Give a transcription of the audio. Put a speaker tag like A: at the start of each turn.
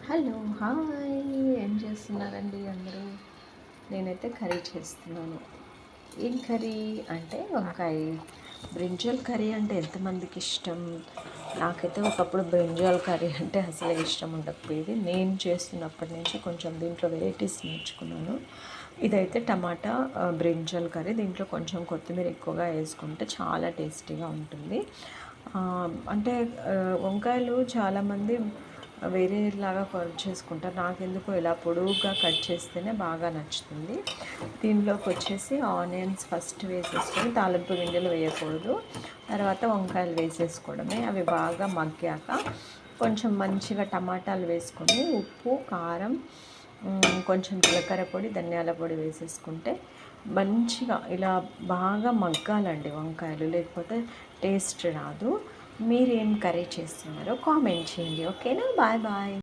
A: Hello hi. ఏం చేస్తున్నారండి అందరూ? నేనైతే కర్రీ చేస్తున్నాను. ఏం కర్రీ అంటే వంకాయ. బ్రింజాల్ కర్రీ అంటే ఎంతమందికి ఇష్టం? నాకైతే ఒకప్పుడు బ్రింజాల్ కర్రీ అంటే అసలే ఇష్టం ఉండకపోయేది. నేను చేస్తున్నప్పటి నుంచి కొంచెం దీంట్లో వెరైటీస్ నేర్చుకున్నాను. ఇదైతే టమాటా బ్రింజాల్ కర్రీ. దీంట్లో కొంచెం కొత్తిమీర ఎక్కువగా వేసుకుంటే చాలా టేస్టీగా ఉంటుంది. అంటే వంకాయలు చాలామంది వేరేలాగా కట్ చేసుకుంటారు. నాకెందుకో ఇలా పొడవుగా కట్ చేస్తేనే బాగా నచ్చుతుంది. దీనిలోకి వచ్చేసి ఆనియన్స్ ఫస్ట్ వేసేసుకొని తాలింపు గింజలు వేయకూడదు. తర్వాత వంకాయలు వేసేసుకోవడమే. అవి బాగా మగ్గాక కొంచెం మంచిగా టమాటాలు వేసుకొని ఉప్పు కారం కొంచెం జీలకర్ర పొడి ధనియాల పొడి వేసేసుకుంటే మంచిగా ఇలా బాగా మగ్గాలండి వంకాయలు, లేకపోతే టేస్ట్ రాదు. మీరేం కర్రీ చేస్తున్నారో కామెంట్ చేయండి. ఓకేనా? Bye bye.